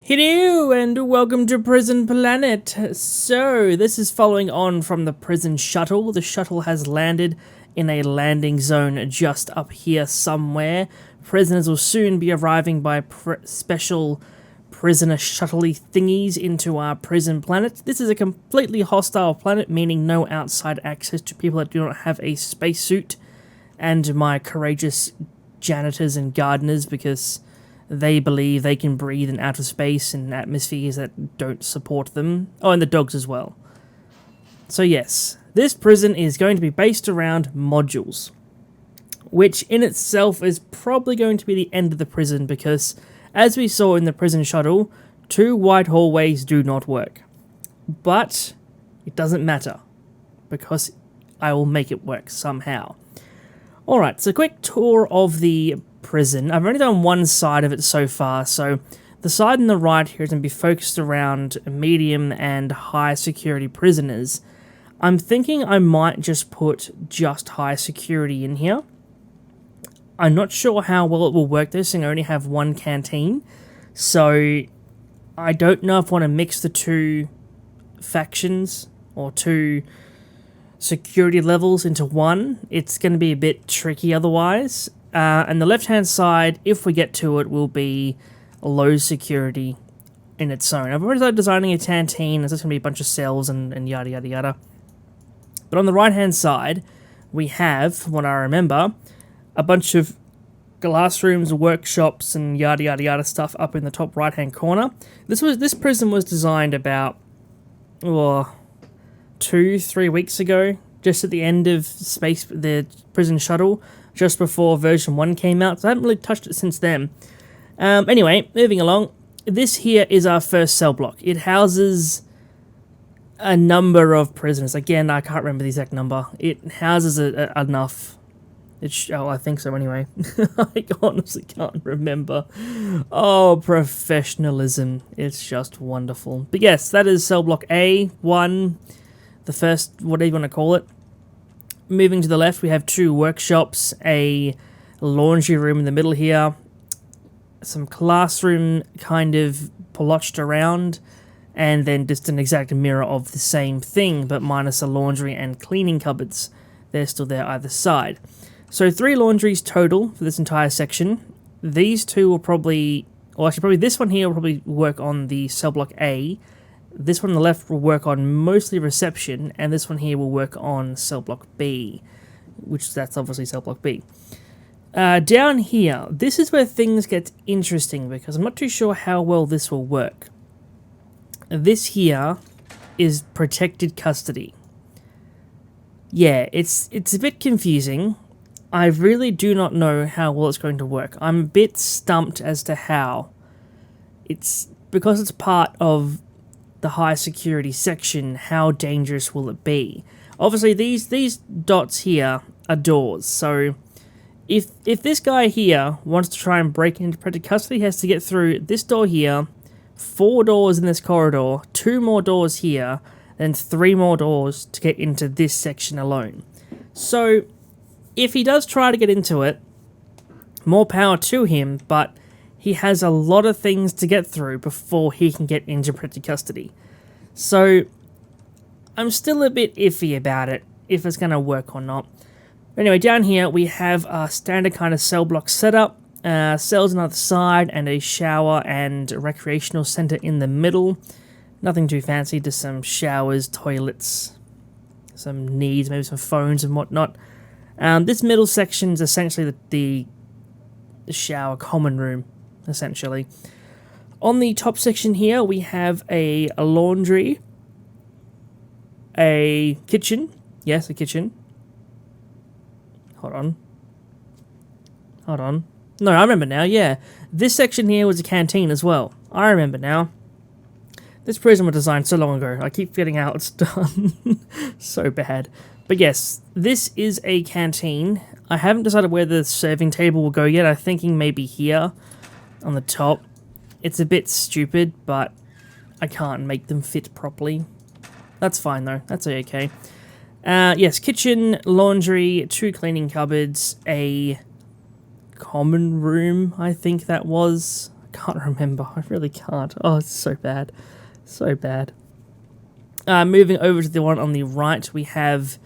Hello and welcome to Prison Planet. So, this is following on from the prison shuttle. The shuttle has landed in a landing zone just up here somewhere. Prisoners will soon be arriving by special prisoner shuttle-y thingies into our prison planet. This is a completely hostile planet, meaning no outside access to people that do not have a spacesuit, and my courageous janitors and gardeners, because they believe they can breathe in outer space and atmospheres that don't support them. Oh, and the dogs as well. So yes, this prison is going to be based around modules, which in itself is probably going to be the end of the prison because, as we saw in the prison shuttle, 2 wide hallways do not work. But it doesn't matter, because I will make it work somehow. Alright, so quick tour of the prison. I've only done one side of it so far, so the side on the right here is going to be focused around medium and high security prisoners. I'm thinking I might just put just high security in here. I'm not sure how well it will work though, since I only have one canteen, so I don't know if I want to mix the two factions or two security levels into one. It's going to be a bit tricky otherwise. And the left-hand side, if we get to it, will be low security in its own. I've already started designing a canteen. There's just going to be a bunch of cells and yada yada yada. But on the right-hand side, we have, from what I remember, a bunch of glass rooms, workshops, and yada yada yada stuff up in the top right-hand corner. This prison was designed about 2-3 weeks ago, just at the end of the prison shuttle, just before version 1 came out, so I haven't really touched it since then. Anyway, moving along, this here is our first cell block. It houses a number of prisoners. Again, I can't remember the exact number. It houses enough. I think so anyway. I honestly can't remember. Oh, professionalism. It's just wonderful. But yes, that is cell block A1, the first, whatever you want to call it. Moving to the left, we have 2 workshops, a laundry room in the middle here, some classroom kind of plotched around, and then just an exact mirror of the same thing, but minus a laundry and cleaning cupboards. They're still there either side. So 3 laundries total for this entire section. These 2 will probably this one here will probably work on the cell block A. This one on the left will work on mostly reception, and this one here will work on cell block B, which that's obviously cell block B. Down here, this is where things get interesting, because I'm not too sure how well this will work. This here is protected custody. Yeah, it's a bit confusing. I really do not know how well it's going to work. I'm a bit stumped as to how. Because it's part of the high security section, how dangerous will it be? Obviously, these dots here are doors, so if this guy here wants to try and break into protected custody, he has to get through this door here, 4 doors in this corridor, 2 more doors here, then 3 more doors to get into this section alone. So if he does try to get into it, more power to him, but he has a lot of things to get through before he can get into protected custody. So I'm still a bit iffy about it, if it's going to work or not. Anyway, down here we have a standard kind of cell block setup. Cells on the other side, and a shower and recreational center in the middle. Nothing too fancy, just some showers, toilets, some needs, maybe some phones and whatnot. This middle section is essentially the shower common room, essentially. On the top section here, we have a laundry, a kitchen. Yes, a kitchen. Hold on. No, I remember now, yeah. This section here was a canteen as well. I remember now. This prison was designed so long ago. I keep forgetting how it's done. So bad. But yes, this is a canteen. I haven't decided where the serving table will go yet. I'm thinking maybe here on the top. It's a bit stupid, but I can't make them fit properly. That's fine though. That's okay. Yes, kitchen, laundry, 2 cleaning cupboards, a common room, I think that was. can't remember. I really can't. Oh, it's so bad. So bad. Moving over to the one on the right, we have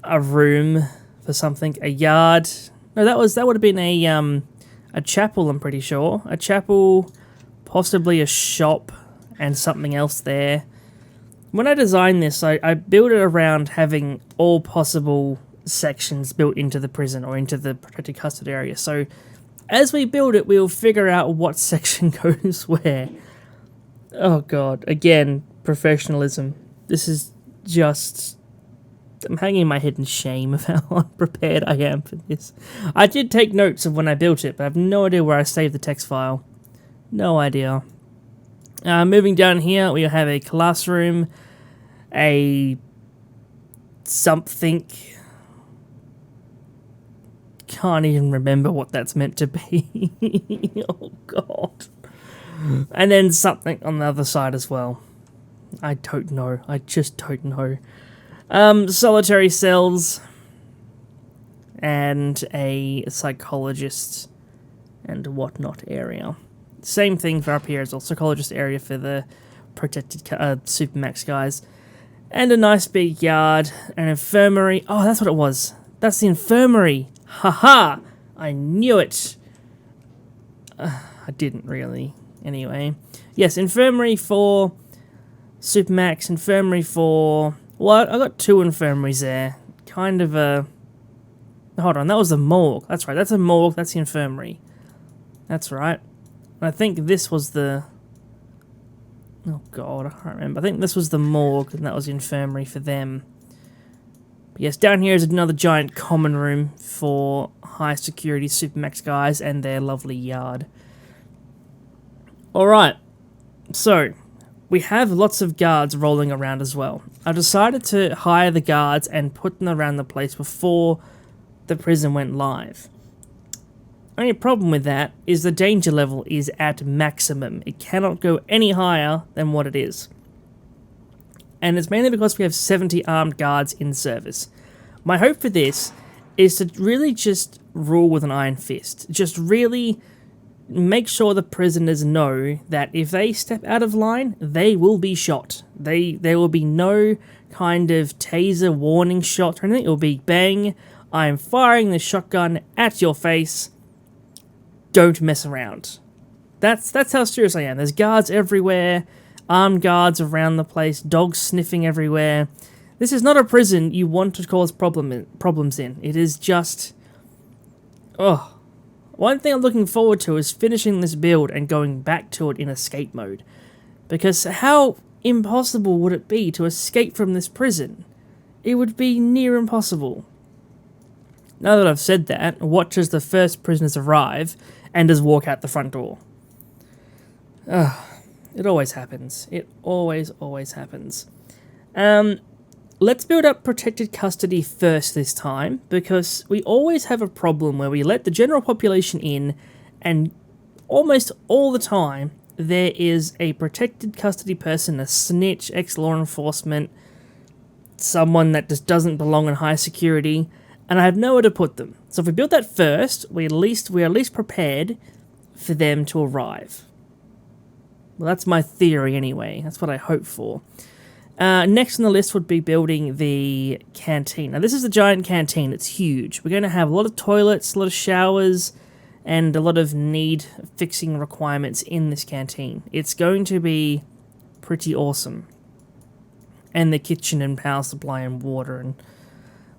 a room for something. A yard. No, that would have been a chapel, I'm pretty sure. A chapel, possibly a shop, and something else there. When I designed this, I built it around having all possible sections built into the prison or into the protected custody area. So as we build it, we'll figure out what section goes where. Oh god, again, professionalism. This is just... I'm hanging my head in shame of how unprepared I am for this. I did take notes of when I built it, but I have no idea where I saved the text file. No idea. Moving down here, we have a classroom, a something. Can't even remember what that's meant to be. Oh god. And then something on the other side as well. I don't know. I just don't know. Solitary cells and a psychologist and whatnot area. Same thing for up here as well. Psychologist area for the protected Supermax guys. And a nice big yard, an infirmary. Oh, that's what it was. That's the infirmary. Haha! I knew it. I didn't really. Anyway. Yes, infirmary for Supermax, infirmary for... Well, I got two infirmaries there. Kind of a... Hold on, that was the morgue. That's right, that's a morgue, that's the infirmary. That's right. And I think this was the... Oh god, I can't remember. I think this was the morgue, and that was the infirmary for them. But yes, down here is another giant common room for high security Supermax guys and their lovely yard. Alright, so... we have lots of guards rolling around as well. I decided to hire the guards and put them around the place before the prison went live. Only problem with that is the danger level is at maximum. It cannot go any higher than what it is. And it's mainly because we have 70 armed guards in service. My hope for this is to really just rule with an iron fist. Just really... make sure the prisoners know that if they step out of line, they will be shot. There will be no kind of taser warning shot or anything. It will be bang, I am firing the shotgun at your face. Don't mess around. That's how serious I am. There's guards everywhere, armed guards around the place, dogs sniffing everywhere. This is not a prison you want to cause problems in. It is just... oh. One thing I'm looking forward to is finishing this build and going back to it in escape mode. Because how impossible would it be to escape from this prison? It would be near impossible. Now that I've said that, watch as the first prisoners arrive and just walk out the front door. It always happens. It always happens. Let's build up protected custody first this time, because we always have a problem where we let the general population in, and almost all the time there is a protected custody person, a snitch, ex-law enforcement, someone that just doesn't belong in high security, and I have nowhere to put them. So if we build that first, we're at least prepared for them to arrive. Well, that's my theory anyway. That's what I hope for. Next on the list would be building the canteen. Now this is a giant canteen, it's huge. We're going to have a lot of toilets, a lot of showers, and a lot of need fixing requirements in this canteen. It's going to be pretty awesome. And the kitchen and power supply and water and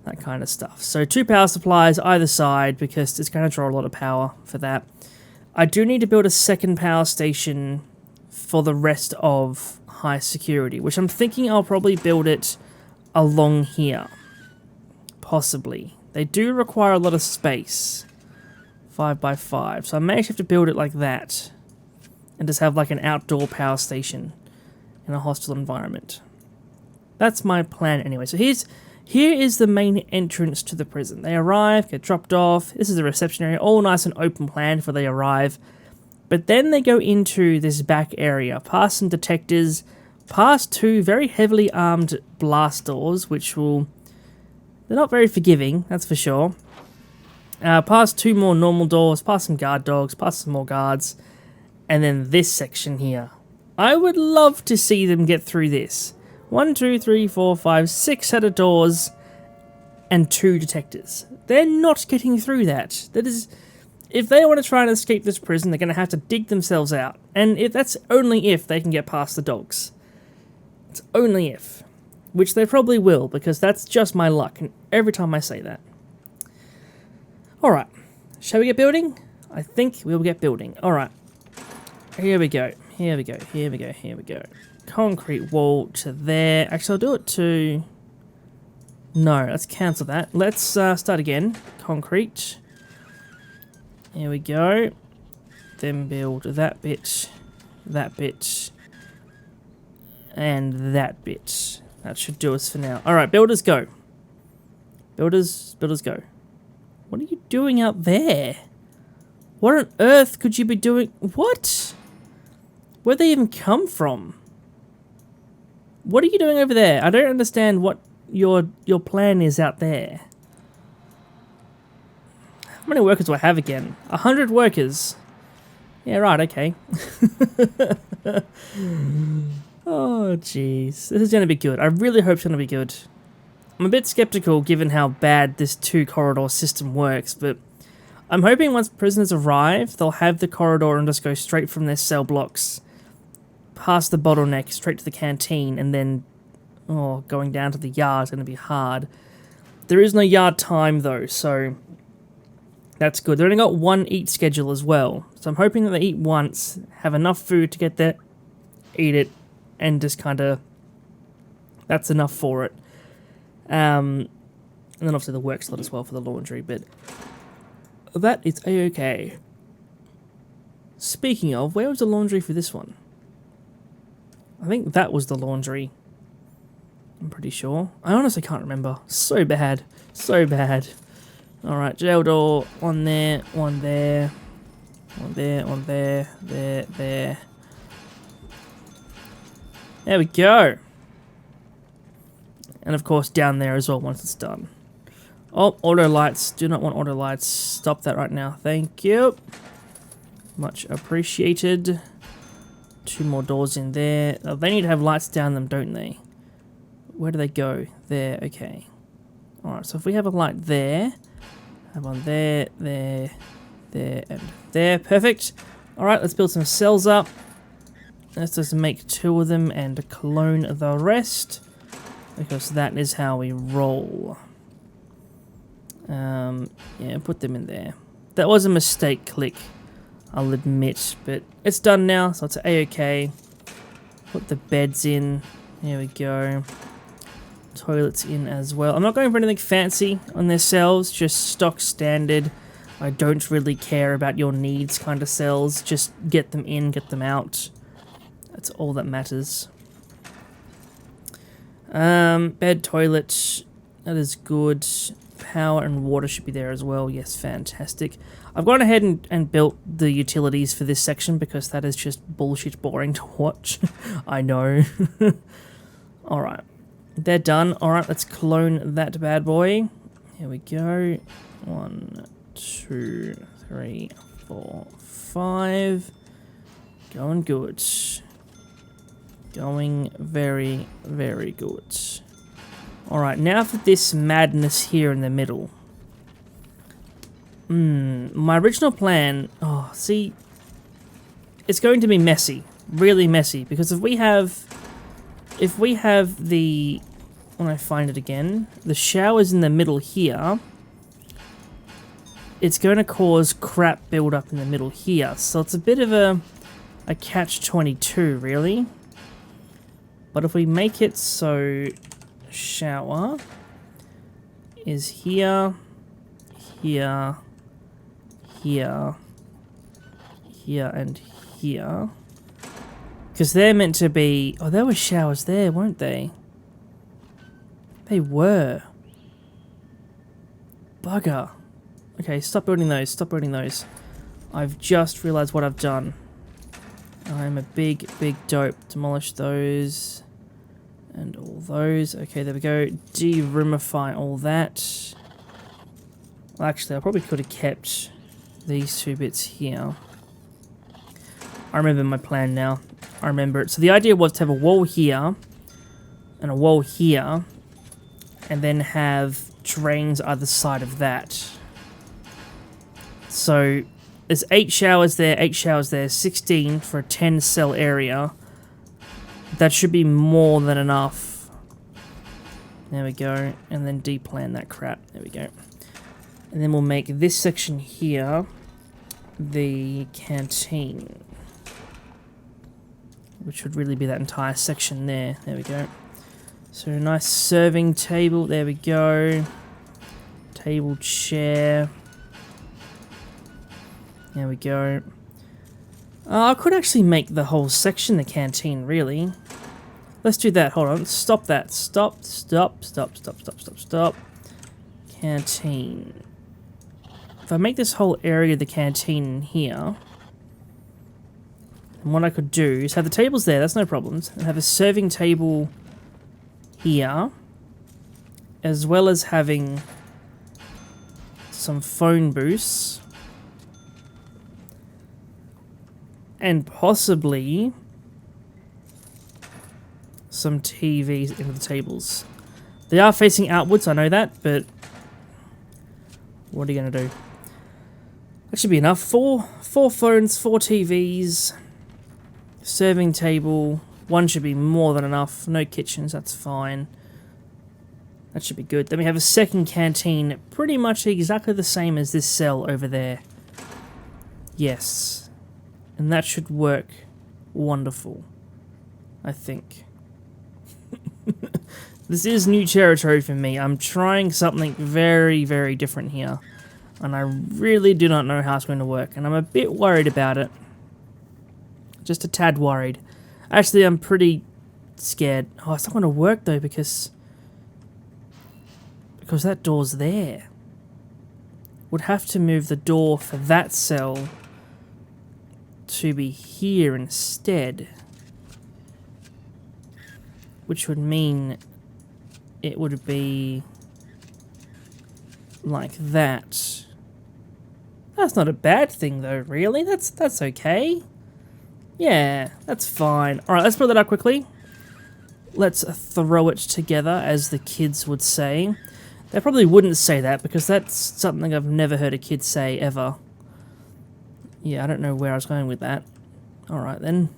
that kind of stuff. So 2 power supplies either side because it's going to draw a lot of power for that. I do need to build a second power station for the rest of high security, which I'm thinking I'll probably build it along here. Possibly. They do require a lot of space. 5x5. So I may actually have to build it like that. And just have like an outdoor power station in a hostile environment. That's my plan anyway. So here is the main entrance to the prison. They arrive, get dropped off. This is the reception area. All nice and open plan before they arrive. But then they go into this back area, past some detectors, past 2 very heavily armed blast doors, which will... they're not very forgiving, that's for sure. Past 2 more normal doors, past some guard dogs, past some more guards. And then this section here. I would love to see them get through this. 1, 2, 3, 4, 5, 6 set of doors and 2 detectors. They're not getting through that. That is, if they want to try and escape this prison, they're going to have to dig themselves out. And if that's only if they can get past the dogs. It's only if. Which they probably will, because that's just my luck, and every time I say that. Alright, shall we get building? I think we'll get building. Alright, here we go, here we go, here we go, here we go. Concrete wall to there. Actually, I'll do it to... No, let's cancel that. Let's start again. Concrete. Here we go. Then build that bit, and that bit. That should do us for now. Alright, builders go. Builders go. What are you doing out there? What on earth could you be doing? What? Where'd they even come from? What are you doing over there? I don't understand what your plan is out there. How many workers do I have again? 100 workers. Yeah, right, okay. Oh, jeez. This is going to be good. I really hope it's going to be good. I'm a bit skeptical given how bad this 2-corridor system works, but I'm hoping once prisoners arrive, they'll have the corridor and just go straight from their cell blocks, past the bottleneck, straight to the canteen, and then, oh, going down to the yard is going to be hard. There is no yard time, though, so that's good. They've only got 1 eat schedule as well, so I'm hoping that they eat once, have enough food to get there, eat it, and just kind of, that's enough for it. And then obviously the work slot as well for the laundry, but that is a-okay. Speaking of, where was the laundry for this one? I think that was the laundry. I'm pretty sure. I honestly can't remember. So bad. So bad. Alright, jail door. One there, one there. One there, one there, there. There we go. And of course down there as well once it's done. Oh, auto lights. Do not want auto lights. Stop that right now. Thank you. Much appreciated. 2 more doors in there. Oh, they need to have lights down them, don't they? Where do they go? There, okay. Alright, so if we have a light there, have one there, there, and there. Perfect. Alright, let's build some cells up. Let's just make 2 of them and clone the rest, because that is how we roll. Yeah, put them in there. That was a mistake click, I'll admit, but it's done now, so it's a-okay. Put the beds in. There we go. Toilets in as well. I'm not going for anything fancy on their cells, just stock standard. I don't really care about your needs kind of cells. Just get them in, get them out. That's all that matters. Bed, toilet, that is good. Power and water should be there as well. Yes, fantastic. I've gone ahead and built the utilities for this section because that is just bullshit boring to watch. I know. Alright. They're done. Alright, let's clone that bad boy. Here we go. 1, 2, 3, 4, 5. Going good. Going very, very good. Alright, now for this madness here in the middle. My original plan... Oh, see... It's going to be messy. Really messy. Because if we have the... When I find it again... The shower's in the middle here. It's going to cause crap build up in the middle here. So it's a bit of a catch-22, really. But if we make it so... Shower is here, here, here, here, and here. Because they're meant to be... Oh, there were showers there, weren't they? They were. Bugger. Okay, stop building those. Stop building those. I've just realised what I've done. I'm a big, big dope. Demolish those. And all those. Okay, there we go. De-roomify all that. Well, actually, I probably could have kept these 2 bits here. I remember my plan now. I remember it. So the idea was to have a wall here and a wall here, and then have drains either side of that. So there's 8 showers there, 8 showers there, 16 for a 10 cell area. That should be more than enough. There we go. And then deplan that crap. There we go. And then we'll make this section here the canteen, which would really be that entire section there. There we go. So a nice serving table. There we go. Table, chair. There we go. I could actually make the whole section the canteen, really. Let's do that. Hold on. Stop that. Stop. Canteen. If I make this whole area the canteen here, and what I could do is have the tables there, that's no problems, and have a serving table here, as well as having some phone booths, and possibly some TVs into the tables. They are facing outwards, I know that, but what are you going to do? That should be enough. Four phones, 4 TVs, serving table. 1 should be more than enough. No kitchens, that's fine. That should be good. Then we have a second canteen, pretty much exactly the same as this cell over there. Yes. And that should work wonderful, I think. This is new territory for me. I'm trying something very, very different here. And I really do not know how it's going to work. And I'm a bit worried about it. Just a tad worried. Actually, I'm pretty scared. Oh, it's not going to work though because that door's there. Would have to move the door for that cell to be here instead. Which would mean it would be like that. That's not a bad thing though, really. That's okay. Yeah, that's fine. Alright, let's put that up quickly. Let's throw it together, as the kids would say. They probably wouldn't say that, because that's something I've never heard a kid say, ever. Yeah, I don't know where I was going with that. Alright then.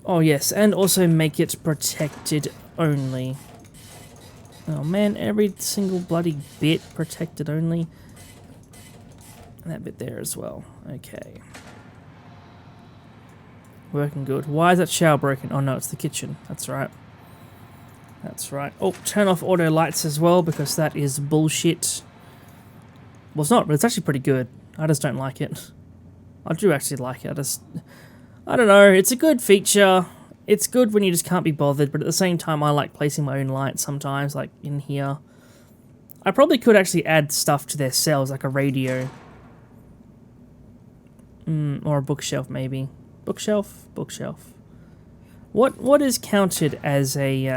Oh yes, and also make it protected only. Oh man, every single bloody bit protected only. And that bit there as well. Okay. Working good. Why is that shower broken? Oh no, it's the kitchen. That's right. That's right. Oh, turn off auto lights as well, because that is bullshit. Well, it's not, but it's actually pretty good. I just don't like it. I do actually like it. I don't know. It's a good feature. It's good when you just can't be bothered, but at the same time, I like placing my own lights sometimes, like in here. I probably could actually add stuff to their cells, like a radio. Or a bookshelf, maybe. Bookshelf? Bookshelf. What is counted as a,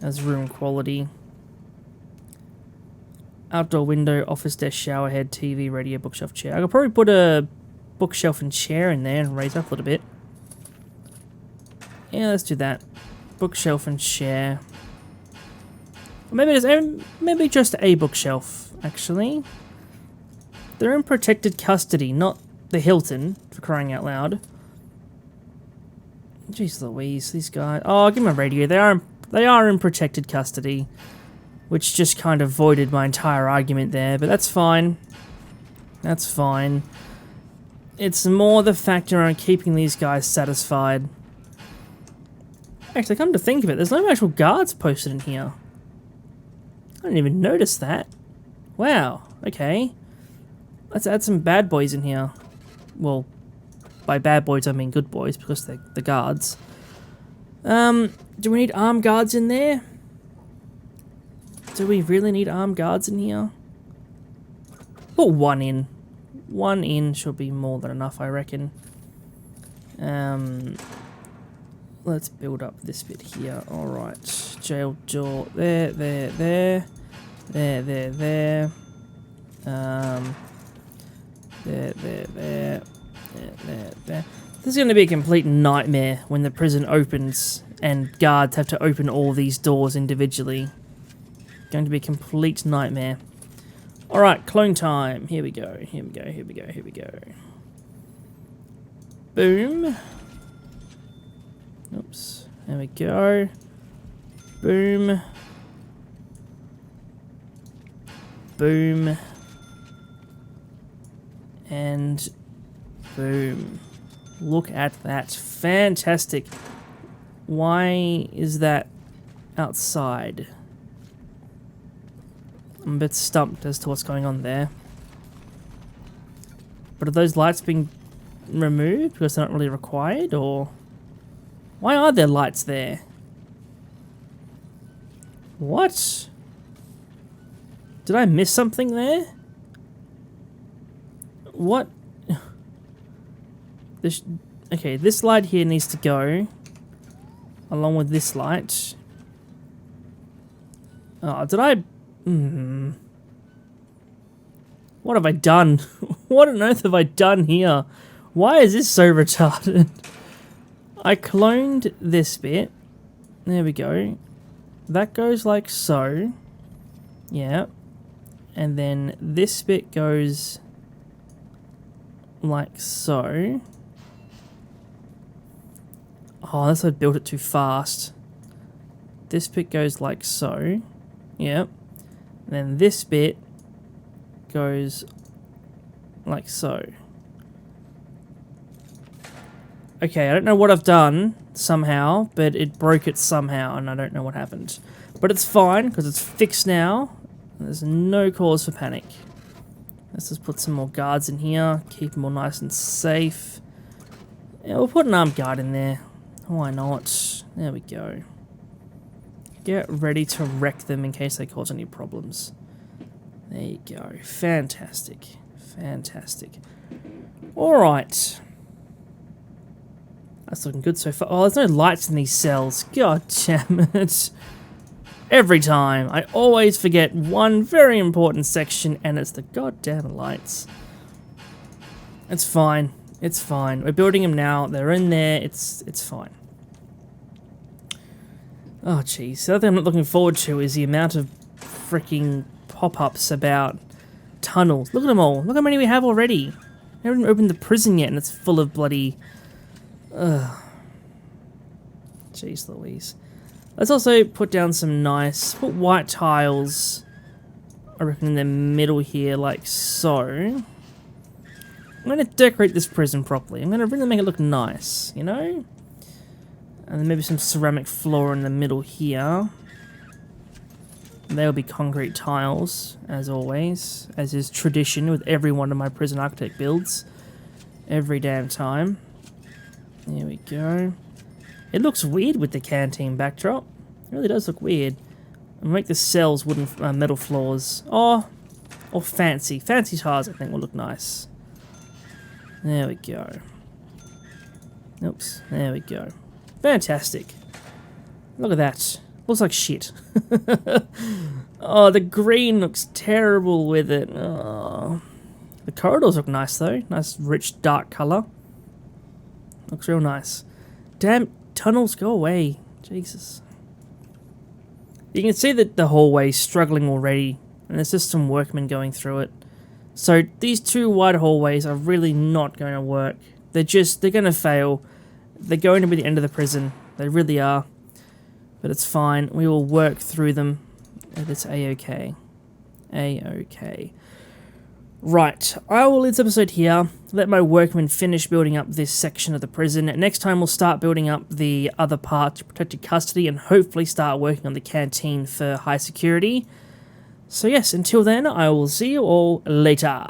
as room quality? Outdoor window, office desk, shower head, TV, radio, bookshelf, chair. I could probably put a bookshelf and chair in there and raise up a little bit. Yeah, let's do that. Bookshelf and chair. Or maybe just a bookshelf, actually. They're in protected custody, not the Hilton, for crying out loud. Jeez Louise, these guys. Oh, I'll give them a radio. They are in protected custody, which just kind of voided my entire argument there, but that's fine. That's fine. It's more the factor on keeping these guys satisfied. Actually, come to think of it, there's no actual guards posted in here. I didn't even notice that. Wow, okay. Let's add some bad boys in here. Well, by bad boys I mean good boys, because they're the guards. Do we need armed guards in there? Do we really need armed guards in here? Put 1 in. 1 in should be more than enough, I reckon. Let's build up this bit here. Alright. Jail door. There. There. There, there, there. There, there, there. This is going to be a complete nightmare when the prison opens and guards have to open all these doors individually. Going to be a complete nightmare. Alright, clone time. Here we go, here we go, here we go, here we go. Boom. Oops. There we go. Boom. Boom. And boom. Look at that. Fantastic. Why is that outside? I'm a bit stumped as to what's going on there. But are those lights being removed because they're not really required, or why are there lights there? What? Did I miss something there? What? This, okay, this light here needs to go along with this light. Oh, did I? What have I done? What on earth have I done here? Why is this so retarded? I cloned this bit. There we go. That goes like so. Yeah. And then this bit goes like so. Oh, unless I built it too fast. This bit goes like so. Yep. And then this bit goes like so. Okay, I don't know what I've done somehow, but it broke it somehow, and I don't know what happened. But it's fine, because it's fixed now. There's no cause for panic. Let's just put some more guards in here, keep them all nice and safe. Yeah, we'll put an armed guard in there. Why not? There we go. Get ready to wreck them in case they cause any problems. There you go. Fantastic. Fantastic. Alright. That's looking good so far. Oh, there's no lights in these cells. God damn it. Every time. I always forget one very important section, and it's the goddamn lights. It's fine. It's fine. We're building them now. They're in there. It's fine. Oh, jeez. The other thing I'm not looking forward to is the amount of freaking pop-ups about tunnels. Look at them all. Look how many we have already. We haven't opened the prison yet, and it's full of bloody... Ugh. Jeez Louise. Let's also put down some nice... Put white tiles, I reckon, in the middle here, like so. I'm going to decorate this prison properly. I'm going to really make it look nice, you know? And then maybe some ceramic floor in the middle here. There'll be concrete tiles, as always, as is tradition with every one of my prison architect builds. Every damn time. There we go. It looks weird with the canteen backdrop. It really does look weird. I'll make the cells wooden metal floors. Oh, or fancy. Fancy tiles, I think, will look nice. There we go. Oops. There we go. Fantastic. Look at that. Looks like shit. Oh, the green looks terrible with it. Oh. The corridors look nice, though. Nice, rich, dark colour. Looks real nice. Damn, tunnels, go away. Jesus. You can see that the hallway's struggling already, and there's just some workmen going through it. So these two wide hallways are really not going to work. They're going to fail. They're going to be the end of the prison. They really are. But it's fine. We will work through them. And it's A-okay. A-okay. Right, I will end this episode here, let my workmen finish building up this section of the prison. Next time we'll start building up the other part, protected custody, and hopefully start working on the canteen for high security. So yes, until then, I will see you all later.